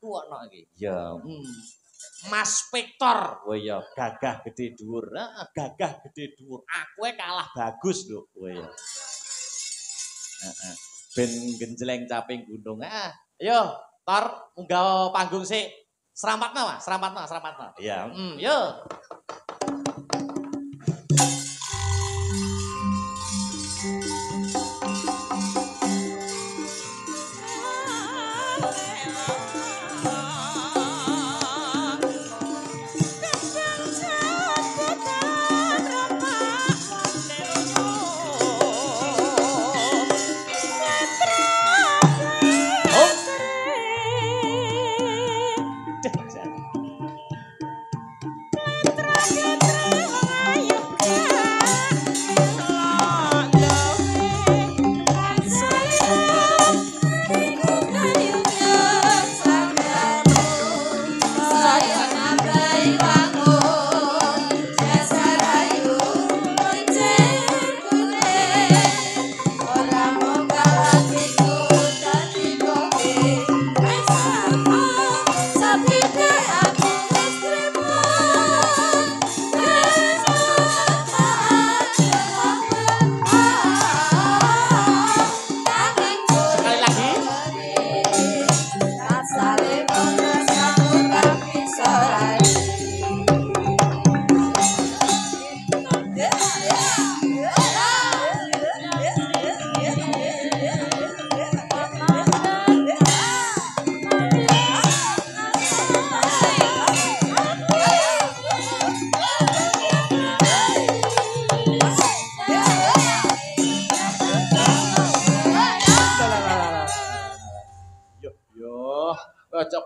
aku ana iki. Ya. Mas Victor. Oh iya, gagah gede dhuwur. Gagah gede dhuwur. Aku kalah bagus lho. Oh iya. Heeh. Ben genjleng caping gunung. Ayo, Tor, munggah panggung sik. Serampatno, Mas. Serampatno. Iya, yo.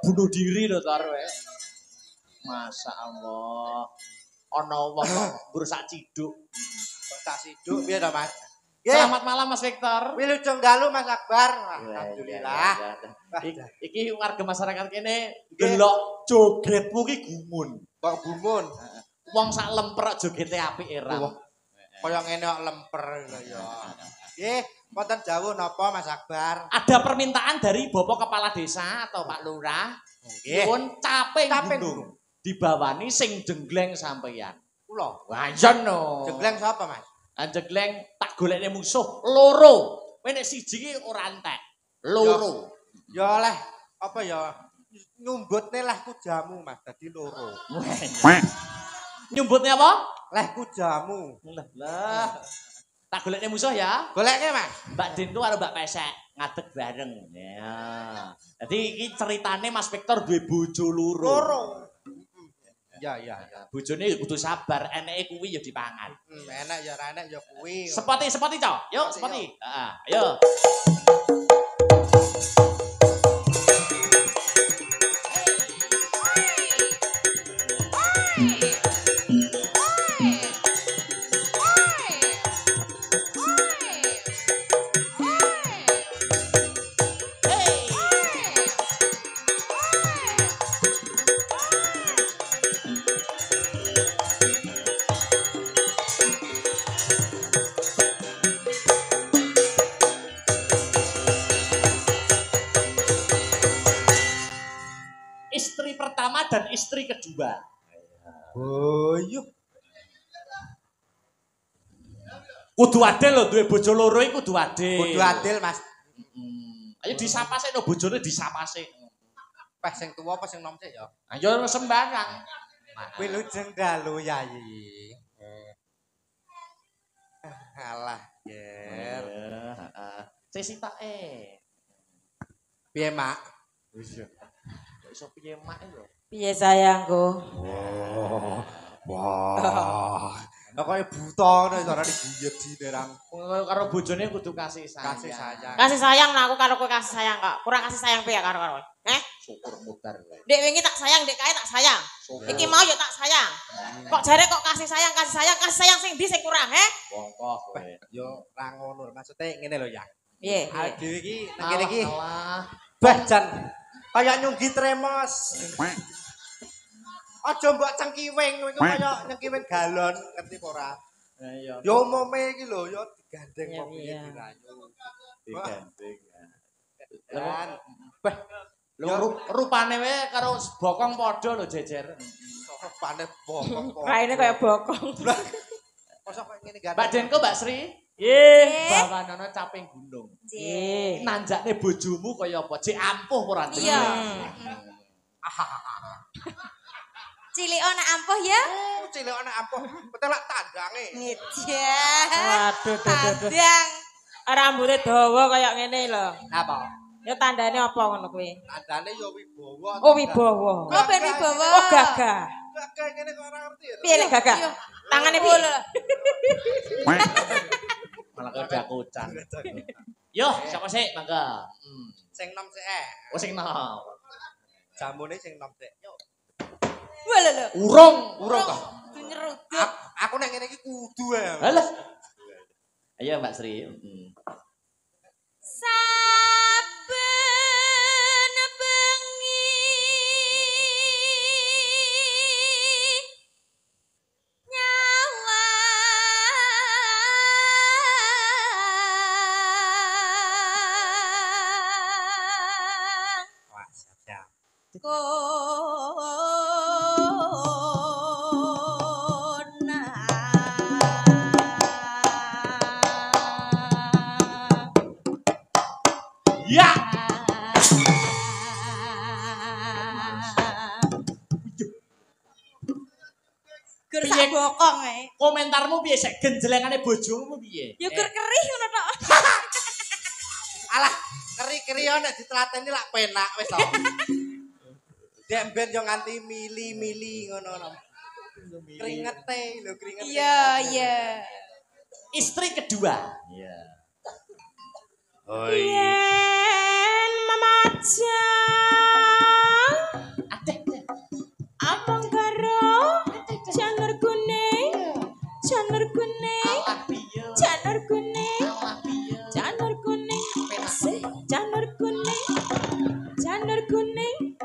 Bunuh diri lho Tor. Masya Allah. Ana wong ngrusak ciduk. Sak ciduk piye to, Mas? Selamat malam Mas Victor. Wilujeng dalu Mas Akbar. Alhamdulillah. Iki warga masyarakat kene delok jogetmu ki gumun. Kok gumun? Wong sak lemper jogete apik era. Kaya ngene kok lemper lho ya. Nggih, wonten jawuh napa Mas Akbar? Ada permintaan dari Bapak Kepala Desa atau Pak Lurah. Nyuwun caping gunung. Dibawani sing jenggleng sampeyan. Kula. Wah, iya no. Jenggleng sapa, Mas? Jenggleng tak golekne musuh loro. Kowe nek siji ki ora entek. Loro. Ya oleh apa ya? Nyumbutne lehku jamu, Mas. Dadi loro. Nyumbutne apa? Lehku jamu. Lah. Tak golekne musuh ya. Goleke, Mas. Mbak Dintu karo Mbak Pesek ngadeg bareng. Ya. Dadi iki ceritane Mas Victor duwe bojo loro. Ya. Bojone kudu sabar, eneke kuwi ya dipangan. Enak ya ora enak ya kuwi. Sepoti, Cok. Yuk, sepoti. Heeh, ayo. Istri pertama dan istri kedua. Boyo. Kudu adil lho duwe bojo loro iku kudu adil. Kudu adil, Mas. Ayo disapa sik no bojone disapa sik. Peh sing tuwa apa sing nom sik ya? Ayo sembarang. Wilujeng dalu Yayi. Alah, Ger. Heeh. Sesitake. Piye, Mak? Wis yo. Kok iso piye mak lho? Piye sayangku? Wah. Lah kaya buta ngono cara diguyet di nerang. Karo bojone kudu kasih sayang. Kasih sayang. Kasih sayang lah aku karo kowe kasih sayang kok. Kurang kasih sayang piye karo kowe? Syukur mutar wae. Dek wingi tak sayang, dek kae tak sayang. Iki mau yo tak sayang. Kok jare kok kasih sayang sing ndi sing kurang, Bongkok kowe. Yo ra ngono, maksude ngene lho ya. Piye? Awake dhewe iki nang kene iki Alah. bah jan kaya nyunggi tremos. Aja mbok cengkiwing kowe kaya nyengkiwing galon, ngerti apa ora? Iya. Yo umume iki lho, yo digandeng kok piye Iya. dirayu. Digandeng. Kan bah Lho rupane wae karo bokong padha lho jejer. Rupane bokong. Raine kaya bokong. Mosok kok ngene gak. Mbak Denko, Mbak Sri. Nggih. Bawanana caping gunung. Nggih. Nanjakne bojomu kaya apa? Cek ampuh ora Iya. Cilik ana ampuh ya. Cilik ana ampuh, petelak tandange. Ngeja. Waduh, Tandang. rambutnya dawa kaya ngene lho. Apa? Ya tandane apa ngono kuwi? Tandane ya wibawa. Oh wibawa. Oh ben wibawa. Oh gagah. Gagah ngene kok ora ngerti ya. Piye nek gagah? Tangane piye? Malah kaya kucang. Yo, siapa sih? Mangga. Sing nom sik. Oh sing nom. Jamune sing nom sik. Yo. Wah lho. Urung toh. Nyeruduk. Aku nek ngene iki kudu ae. Halah. Ayo Mbak Sri. Saben bengi nyawa Wah, siap-siap. Ya. Gur sak bokong ae. Komentarmu piye sik genjelengane bojomu piye? Ya gur kerih ngono tok. Alah, keri-keri yo nek ditlateni lak penak wis to. Dek ben yo nganti mili-mili ngono. Keringete lho, keringet. Iya, iya. Istri kedua. Iya. Yen mamajang Adeh. among karo janur kuning. Janur kuning. Allah piye? Janur kuning. Allah piye? Janur kuning. Janur kuning. Janur kuning.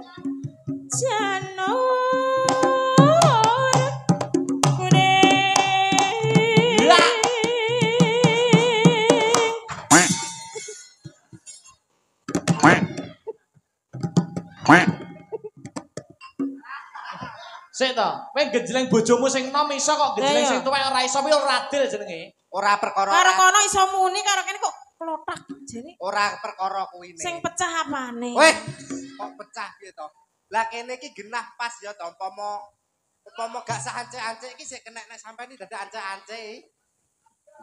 Janur kuning. Lah. Sik to, kowe genjeleng bojomu sing nom iso kok genjeleng Lah, iya. sing tuwek ora iso kuwi ora adil jenenge. Ora perkara. Karo kono iso muni karo kene kok klotak jane. Ora perkara kuwi ne. Sing pecah apane? Weh, kok pecah piye to? Lah kene iki genah pas ya to umpama gak sahancek-ancek iki sik kena nek sampean iki dadak ancek-ancek.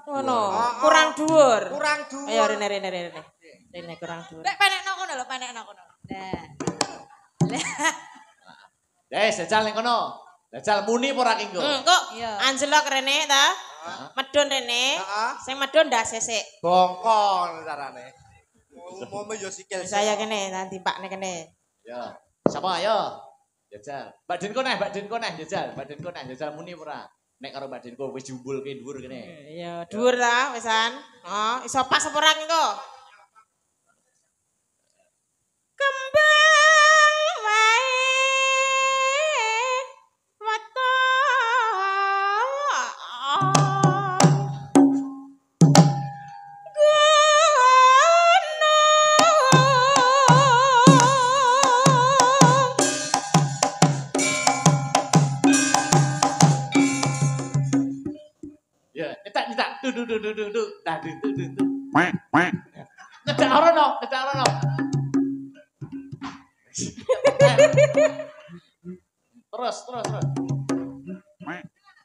Ngono. Kurang dhuwur. Kurang dhuwur. Ayo rene. Rene kurang dhuwur. Nek penekno kono lho, penekno kono. Nah. Jajal ning kono. Jajal muni apa ora ki engko? Kok Iya. anjelok rene ta? Medun rene. Heeh. Sing medun ndak sesek. Bongkong carane. Umumnya yo sikil. Saya kene nanti pakne kene. Ya. Siapa ayo? Jajal. Mbak Denko neh, jajal. Mbak Denko neh, jajal muni apa ora? Nek karo Mbak Denko wis jumbulke dhuwur kene. Ya dhuwur ta wisan. Oh, iso pas apa ora engko? Kembang wae weton. Ya, nyetak. Du. Dah du. Nyetak ora no.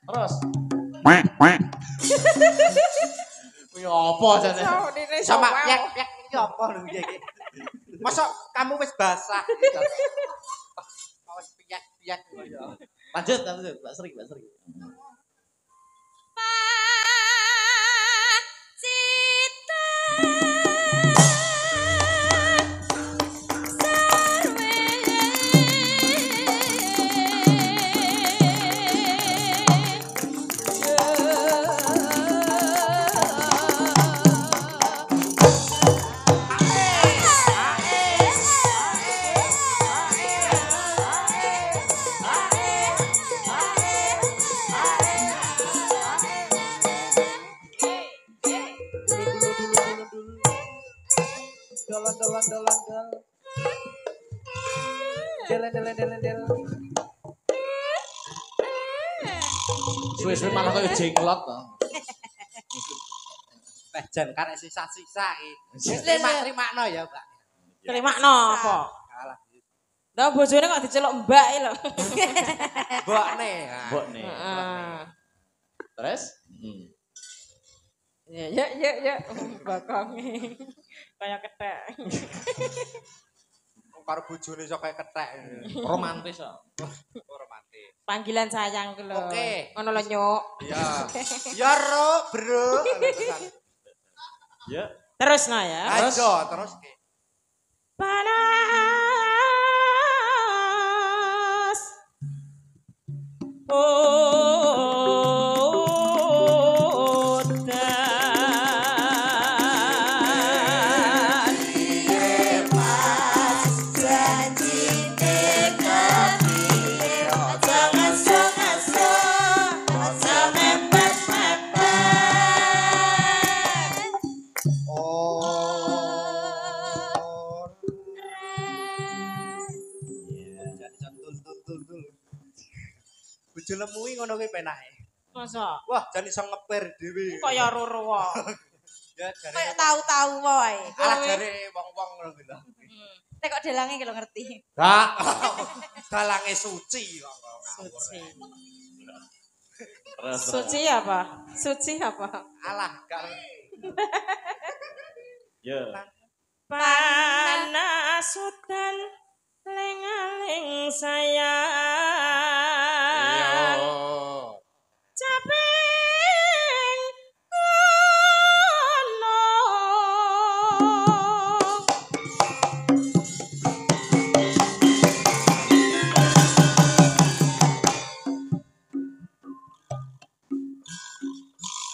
Terus. Kuwi apa jane? Sama yak iki apa lho iki? Mosok kamu wis basah gitu. Wis piyak yo. Lanjut, Mbak Sri. Dolan. Suwe-suwe malah kaya jenglot to. Jan karek sisa-sisa iki. Lho, lho. Terima-terima ya, Mbak. Terimakno apa? Kalah. Lah bojone kok diceluk mbak iki lho. Mbokne. Mbokne. Heeh. Terus? Ya. Bokonge. Kaya kethek. Karo bojone iso kaya kethek. Romantis kok. Romantis. Panggilan sayang ku lho. Oke. Ngono lho, Nyuk. Iya. Ya ro, bro. Ya. Terus no ya. Ayo terus. Panas. Bojo lemui ngono kuwi penake. Masa? Wah, jan iso ngeper dhewe. Kaya roro wae. Ya jare. Kayak tahu-tahu wae. Alah jare wong-wong ngono kuwi lho. Nek kok dalange ki lho ngerti. Gak. Dalange suci kok. Suci. Terus. Suci apa? Suci apa? Alah, gak. Ya. Panas udan lengaling sayang. Caping kono.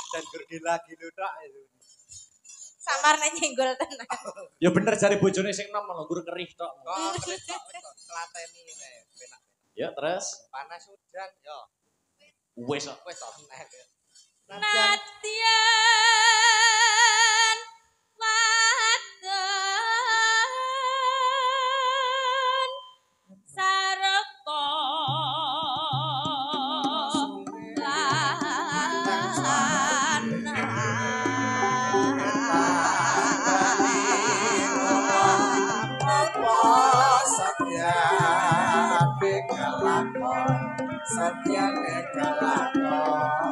Dan gergila gitu tok. Samar nek nyenggol tenan. Ya bener jare bojone sing nom malah guru kerih tok. Kok telateni penak. Ya terus. Panas udan yo. Wis kok. Wis tok nek. Nadyan wadon sareko Satya nekalakon.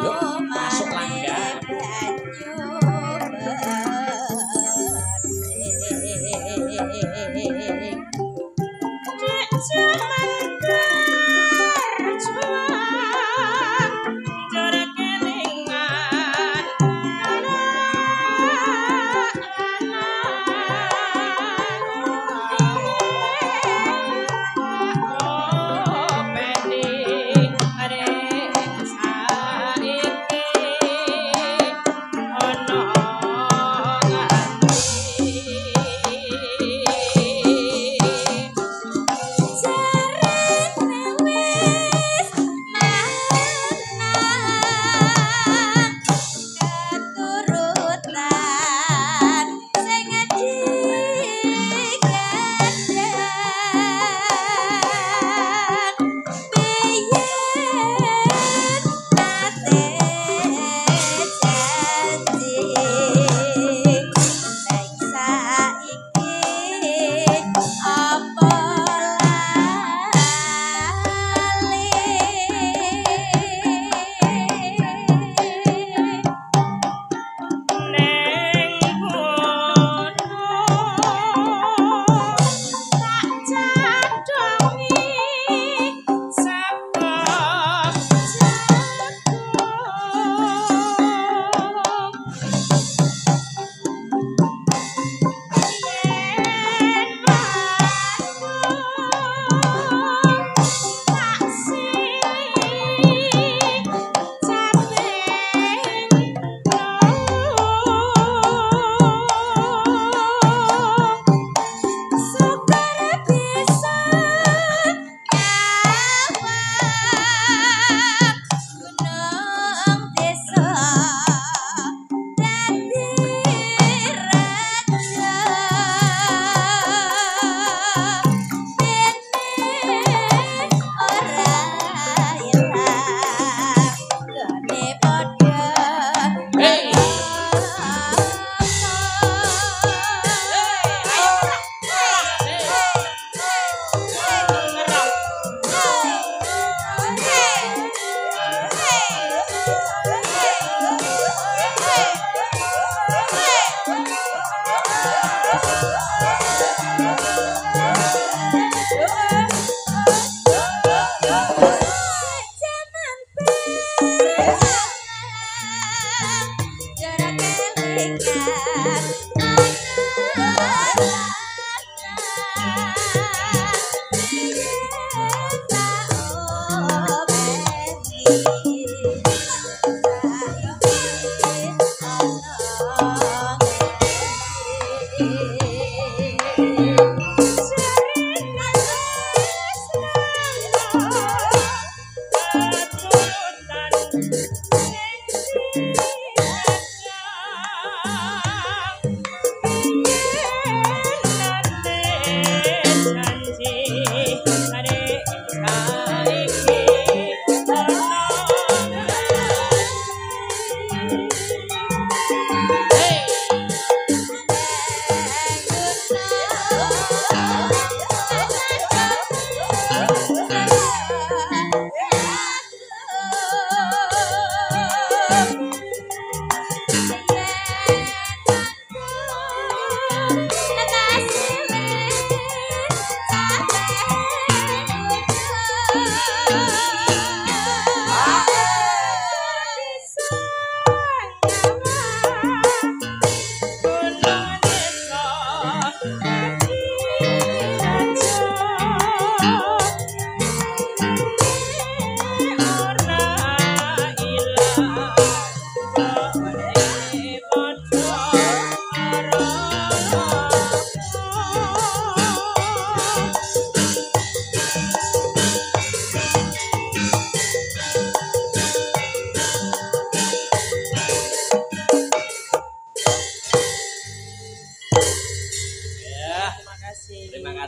Yuk, masuk langga.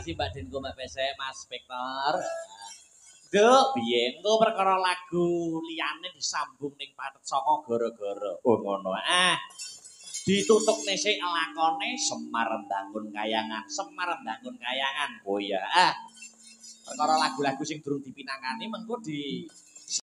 kasih Mbak Denko Mbak Pesek Mas Spektor. Duk, piye engko perkara lagu liyane disambung ning Patet Saka gara-gara. Oh ngono. Ditutukne sik lakone Semar Bangun Kayangan, Semar Bangun Kayangan. Oh ya. Perkara lagu-lagu sing durung dipinangani mengko